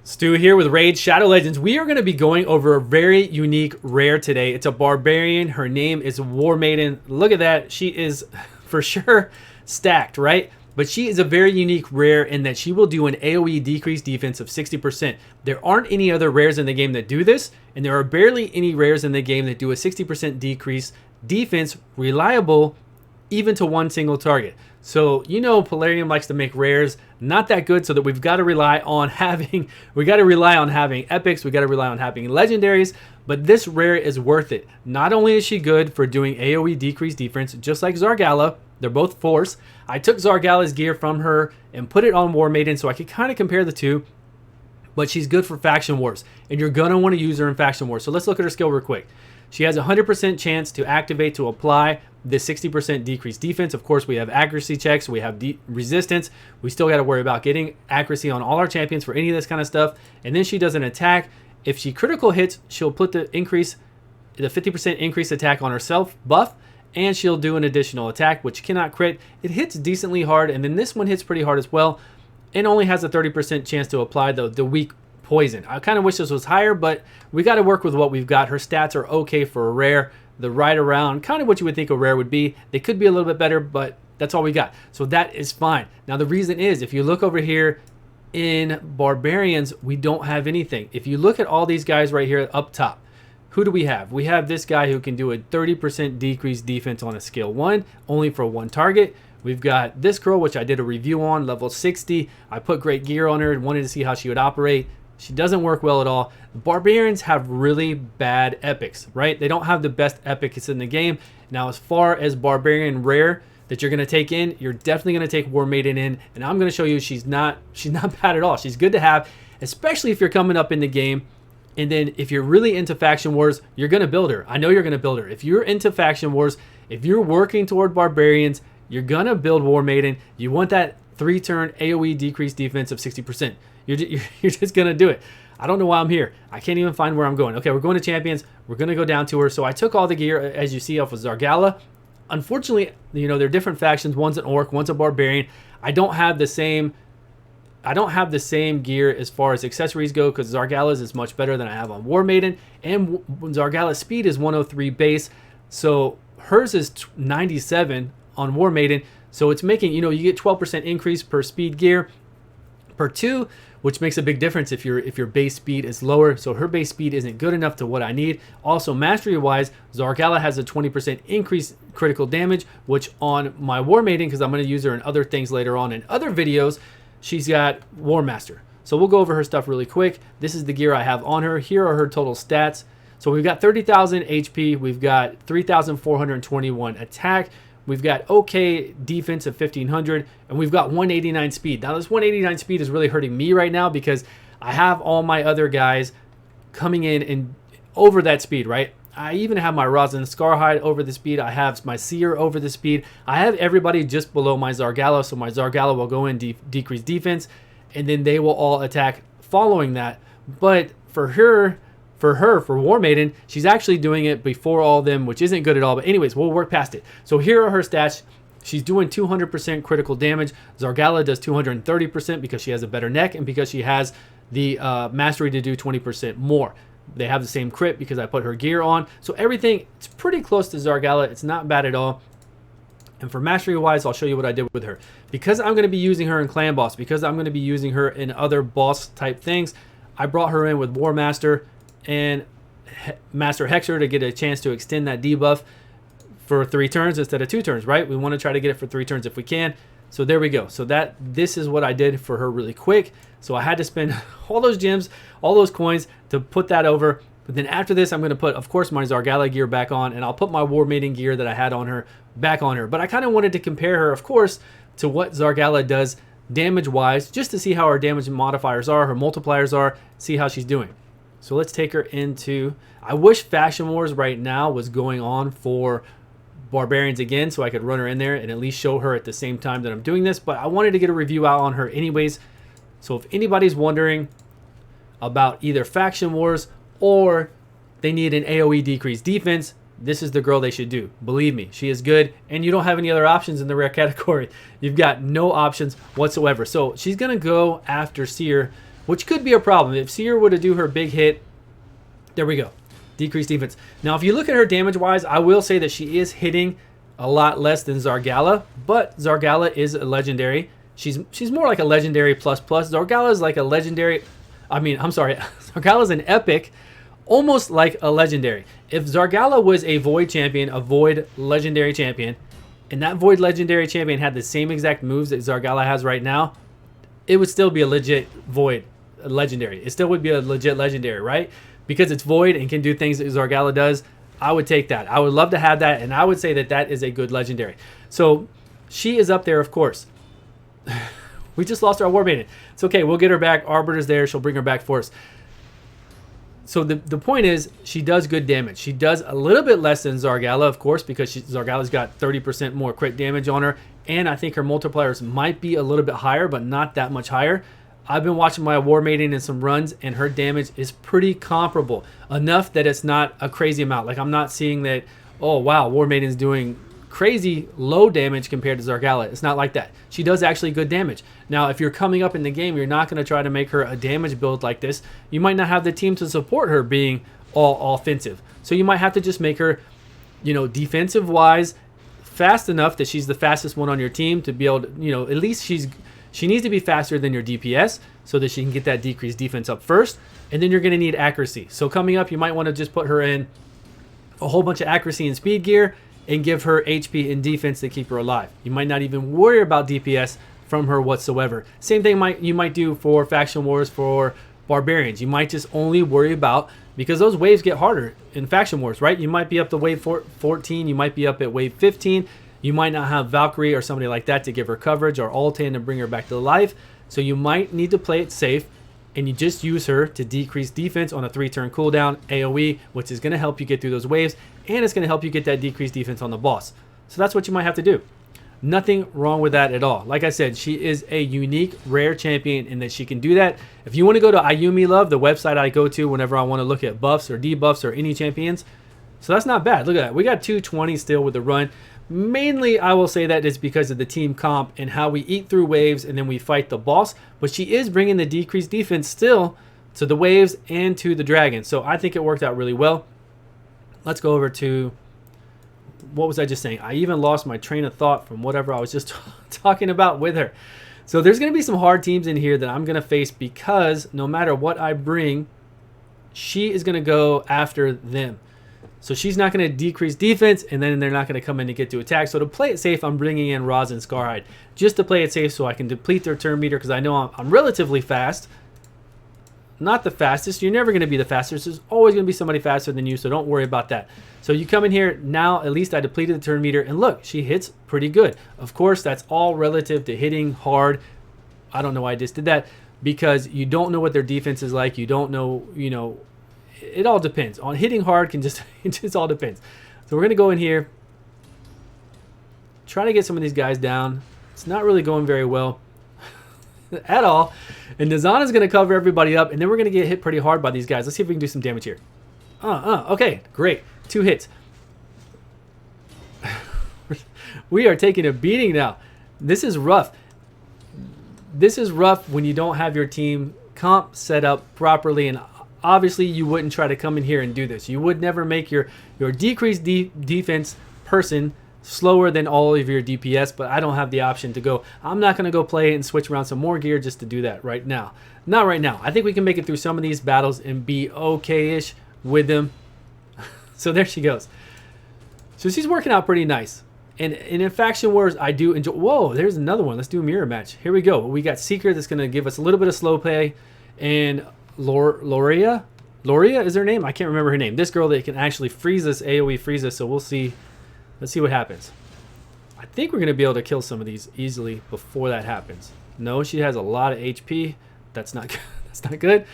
Stu here with Raid Shadow Legends. We are going to be going over a very unique rare today. It's a barbarian. Her name is Warmaiden. Look at that. She is for sure stacked, right? But she is a very unique rare in that she will do an AoE decreased defense of 60%. There aren't any other rares in the game that do this, and there are barely any rares in the game that do a 60% decrease defense reliable even to one single target. So, you know, Polarium likes to make rares not that good, so that we've got to rely on having epics, we got to rely on having legendaries, but this rare is worth it. Not only is she good for doing AoE decreased defense, just like Zargala, they're both force. I took Zargala's gear from her and put it on Warmaiden so I could kind of compare the two, but she's good for faction wars, and you're going to want to use her in faction wars. So let's look at her skill real quick. She has a 100% chance to activate to apply the 60% decreased defense. Of course, we have accuracy checks, we have resistance. We still got to worry about getting accuracy on all our champions for any of this kind of stuff. And then she does an attack. If she critical hits, she'll put the 50% increased attack on herself buff, and she'll do an additional attack, which cannot crit. It hits decently hard, and then this one hits pretty hard as well. It only has a 30% chance to apply the weak poison. I kind of wish this was higher, but we got to work with what we've got. Her stats are okay for a rare. The right around, kind of what you would think a rare would be. They could be a little bit better, but that's all we got. So that is fine. Now the reason is, if you look over here in Barbarians, we don't have anything. If you look at all these guys right here up top, who do we have? We have this guy who can do a 30% decreased defense on a skill 1, only for one target. We've got this girl, which I did a review on, level 60. I put great gear on her and wanted to see how she would operate. She doesn't work well at all. Barbarians have really bad epics, right? They don't have the best epics in the game. Now, as far as Barbarian rare that you're going to take in, you're definitely going to take Warmaiden in, and I'm going to show you she's not bad at all. She's good to have, especially if you're coming up in the game. And then if you're really into faction wars, you're going to build her. I know you're going to build her. If you're into faction wars, if you're working toward Barbarians, you're going to build Warmaiden. You want that 3-turn AoE decreased defense of 60%. You're just going to do it. I don't know why I'm here. I can't even find where I'm going. Okay, we're going to champions. We're going to go down to her. So I took all the gear, as you see, off of Zargala. Unfortunately, you know, they're different factions. One's an orc, one's a barbarian. I don't have the same gear as far as accessories go, because Zargala's is much better than I have on Warmaiden, and Zargala's speed is 103 base, so hers is 97 on Warmaiden. So it's making, you know, you get 12% increase per speed gear per 2, which makes a big difference if your base speed is lower. So her base speed isn't good enough to what I need. Also, mastery wise, Zargala has a 20% increase critical damage, which on my Warmaiden, because I'm going to use her in other things later on in other videos, she's got War Master. So we'll go over her stuff really quick. This is the gear I have on her. Here are her total stats. So we've got 30,000 HP. We've got 3,421 attack. We've got okay defense of 1,500, and we've got 189 speed. Now this 189 speed is really hurting me right now because I have all my other guys coming in and over that speed, right? I even have my Rosin Scarhide over the speed. I have my Seer over the speed. I have everybody just below my Zargala, so my Zargala will go in decrease defense, and then they will all attack following that. But for Warmaiden, she's actually doing it before all of them, which isn't good at all. But anyways, we'll work past it. So here are her stats. She's doing 200% critical damage. Zargala does 230% because she has a better neck and because she has the mastery to do 20% more. They have the same crit because I put her gear on. So everything, it's pretty close to Zargala. It's not bad at all. And for mastery wise, I'll show you what I did with her. Because I'm going to be using her in Clan Boss, because I'm going to be using her in other boss type things, I brought her in with War Master and Master Hexer to get a chance to extend that debuff for 3 turns instead of 2 turns, right? We want to try to get it for 3 turns if we can. So there we go. So this is what I did for her really quick. So I had to spend all those gems, all those coins to put that over. But then after this, I'm going to put, of course, my Zargala gear back on, and I'll put my Warmaiden gear that I had on her back on her. But I kind of wanted to compare her, of course, to what Zargala does damage-wise, just to see how her damage modifiers are, her multipliers are, see how she's doing. So let's take her into, I wish Faction Wars right now was going on for Barbarians again, so I could run her in there and at least show her at the same time that I'm doing this, but I wanted to get a review out on her anyways. So if anybody's wondering about either Faction Wars or they need an AoE decreased defense, this is the girl they should do. Believe me, she is good, and you don't have any other options in the rare category. You've got no options whatsoever. So she's going to go after Seer which could be a problem. If Seer were to do her big hit, there we go. Decreased defense. Now, if you look at her damage-wise, I will say that she is hitting a lot less than Zargala, but Zargala is a legendary. She's more like a legendary plus plus. Zargala is like a legendary. I'm sorry. Zargala is an epic, almost like a legendary. If Zargala was a Void champion, a Void legendary champion, and that Void legendary champion had the same exact moves that Zargala has right now, it would still be a legit Void legendary. It still would be a legit legendary, right? Because it's Void and can do things that Zargala does. I would take that. I would love to have that, and I would say that that is a good legendary. So she is up there, of course. We just lost our Warmaiden. It's okay. We'll get her back. Arbiter's there. She'll bring her back for us. So the point is, she does good damage. She does a little bit less than Zargala, of course, because Zargala's got 30% more crit damage on her, and I think her multipliers might be a little bit higher, but not that much higher. I've been watching my Warmaiden in some runs, and her damage is pretty comparable. Enough that it's not a crazy amount. Like, I'm not seeing that, oh, wow, Warmaiden's doing crazy low damage compared to Zargala. It's not like that. She does actually good damage. Now, if you're coming up in the game, you're not going to try to make her a damage build like this. You might not have the team to support her being all offensive. So you might have to just make her, defensive-wise, fast enough that she's the fastest one on your team to be able to, at least she needs to be faster than your DPS so that she can get that decreased defense up first. And then you're going to need accuracy. So coming up, you might want to just put her in a whole bunch of accuracy and speed gear and give her HP and defense to keep her alive. You might not even worry about DPS from her whatsoever. Same thing you might do for Faction Wars for Barbarians. You might just only worry about, because those waves get harder in Faction Wars, right? You might be up to wave 14. You might be up at wave 15. You might not have Valkyrie or somebody like that to give her coverage, or Altan to bring her back to life. So you might need to play it safe, and you just use her to decrease defense on a 3-turn cooldown, AoE, which is going to help you get through those waves, and it's going to help you get that decreased defense on the boss. So that's what you might have to do. Nothing wrong with that at all. Like I said, she is a unique, rare champion in that she can do that. If you want to go to Ayumi Love, the website I go to whenever I want to look at buffs or debuffs or any champions, so that's not bad. Look at that. We got 220 still with the run. Mainly, I will say that it's because of the team comp and how we eat through waves and then we fight the boss. But she is bringing the decreased defense still to the waves and to the dragon. So I think it worked out really well. Let's go over to, what was I just saying? I even lost my train of thought from whatever I was just talking about with her. So there's going to be some hard teams in here that I'm going to face, because no matter what I bring, she is going to go after them. So she's not going to decrease defense, and then they're not going to come in to get to attack. So to play it safe, I'm bringing in Roz and Scarhide just to play it safe so I can deplete their turn meter, because I know I'm relatively fast. Not the fastest. You're never going to be the fastest. There's always going to be somebody faster than you, so don't worry about that. So you come in here, now at least I depleted the turn meter, and look, she hits pretty good. Of course, that's all relative to hitting hard. I don't know why I just did that, because you don't know what their defense is like. You don't know, it all depends. On hitting hard can just, it just all depends. So we're going to go in here, try to get some of these guys down. It's not really going very well at all. And Nizana's going to cover everybody up, and then we're going to get hit pretty hard by these guys. Let's see if we can do some damage here. Okay, great. 2 hits. We are taking a beating now. This is rough. This is rough when you don't have your team comp set up properly, and obviously you wouldn't try to come in here and do this. You would never make your decreased defense person slower than all of your DPS, but I don't have the option to go. I'm not going to go play it and switch around some more gear just to do that right now. Not right now. I think we can make it through some of these battles and be okay-ish with them. So there she goes. So she's working out pretty nice. And in Faction Wars, I do enjoy... Whoa, there's another one. Let's do a mirror match. Here we go. We got Seeker that's going to give us a little bit of slow play, and Loria is her name? I can't remember her name. This girl that can actually freeze us, AoE freeze us, so we'll see. Let's see what happens. I think we're going to be able to kill some of these easily before that happens. No, she has a lot of HP. That's not good. That's not good.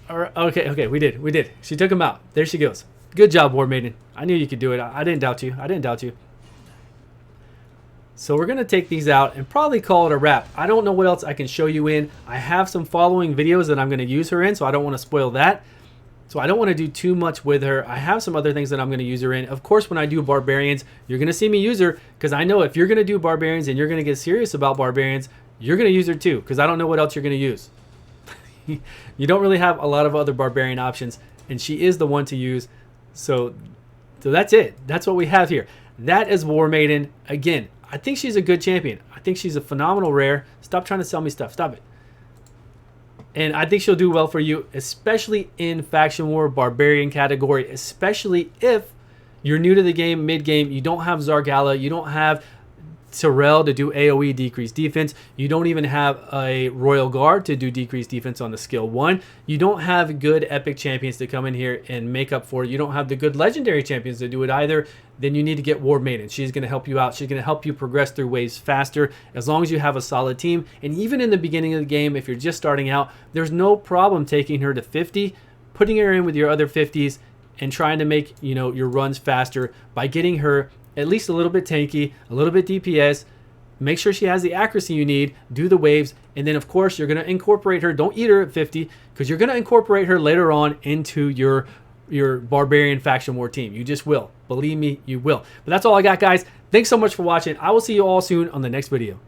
All right, okay, we did. She took him out. There she goes. Good job, Warmaiden. I knew you could do it. I didn't doubt you. So we're going to take these out and probably call it a wrap. I don't know what else I can show you in. I have some following videos that I'm going to use her in, so I don't want to spoil that. So I don't want to do too much with her. I have some other things that I'm going to use her in. Of course, when I do Barbarians, you're going to see me use her, because I know if you're going to do Barbarians and you're going to get serious about Barbarians, you're going to use her too, because I don't know what else you're going to use. You don't really have a lot of other barbarian options, and she is the one to use. So that's it. That's what we have here. That is Warmaiden. Again, I think she's a good champion. I think she's a phenomenal rare. Stop trying to sell me stuff. Stop it. And I think she'll do well for you, especially in Faction War Barbarian category, especially if you're new to the game, mid-game, you don't have Zargala, you don't have Terrell to do AoE decreased defense, you don't even have a Royal Guard to do decreased defense on the skill 1, you don't have good epic champions to come in here and make up for it, you don't have the good legendary champions to do it either, then you need to get Warmaiden. She's going to help you out. She's going to help you progress through waves faster as long as you have a solid team. And even in the beginning of the game, if you're just starting out, there's no problem taking her to 50, putting her in with your other 50s, and trying to make, you know, your runs faster by getting her at least a little bit tanky, a little bit DPS. Make sure she has the accuracy you need, do the waves, and then of course you're going to incorporate her. Don't eat her at 50 because you're going to incorporate her later on into your Barbarian Faction War team. You just will. Believe me, you will. But that's all I got, guys. Thanks so much for watching. I will see you all soon on the next video.